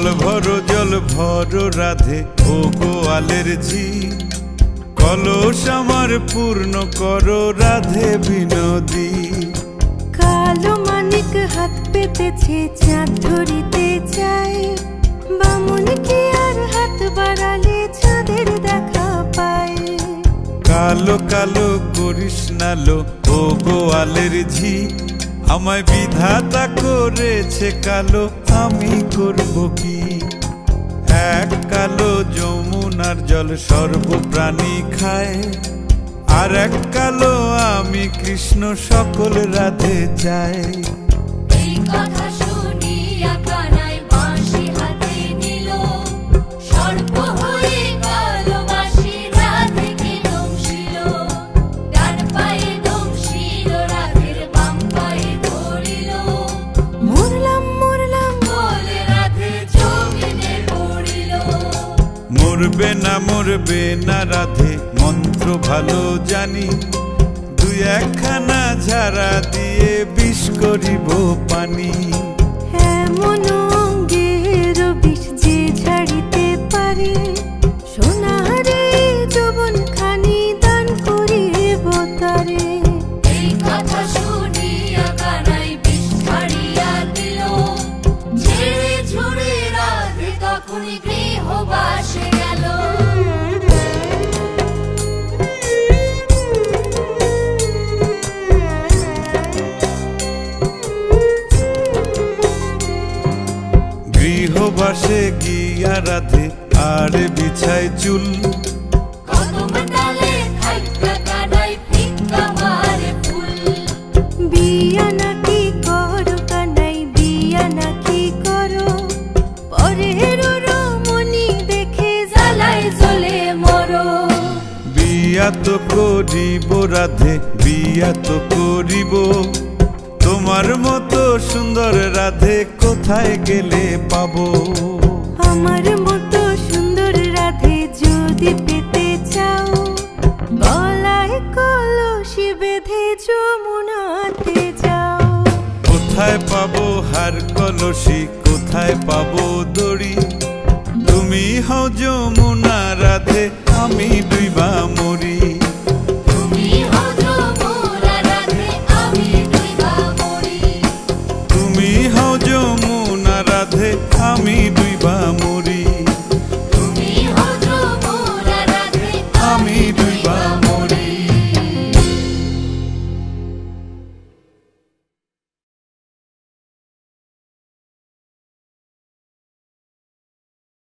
জল ভরো রাধে ও গোয়ালের ঝি, কলস আমার পূর্ণ করো রাধে বিনোদী। কালো মানিক হাত পেতেছে চাঁদ ধরিতে চায়, বামুন কি আর হাত বাড়ালে চাঁদের দেখা পায়। কালো কালো করিস নালো ও গোয়ালের ঝি, আমায় বিধাতা করেছে কালো, আমি করব কি? এক কালো যমুনার জল সর্বপ্রাণী খায়, আর এক কালো আমি কৃষ্ণ সকল রাধে চাই। এই কথা শুনিয়া কানাই বাঁশি হাতে নিল, সর্প হয়ে কালো বাঁশি রাধেকে দংশিল। ডান পায়ে দংশিল রাধের, বাম পায়ে ধরিল। মরলাম মরলাম বলে রাধে জমিনে পড়িল। মরবে না রাধে মন্ত্র ভালো জানি, দুই একখানা ঝাড়া দিয়ে বিষ করিব পানি। এমন অঙ্গের বিষ যে ঝাড়িতে পারে, সোনারে যৌবন খানি দান করিব তারে। এই কথা শুনিয়া কানাই বিষ ছাড়িয়া দিল, ঝেড়ে ঝুড়ে রাধে তখনই গৃহবাসে গেল। গৃহবাসে গিয়া রাধে আর বিছায় চুল, কদম ডালে থাইকা কানাই ফিক্কা মারে ফুল। বিয়া নাকি করো কানাই, বিয়া নাকি করো, পরের রমণী দেখে জ্বালায় জ্বলে মরো। বিয়া তো করিব রাধে, বিয়া তো করিব, তোমার মতো সুন্দর রাধে কোথায় গেলে পাবো? আমার মতো সুন্দর রাধে যদি পেতে চাও, গলায় কলসি বেঁধে যমুনাতে যাও। কোথায় পাবো হার কলসি, কোথায় পাবো দড়ি? তুমি হও যমুনা রাধে, আমি ডুইবা মরি।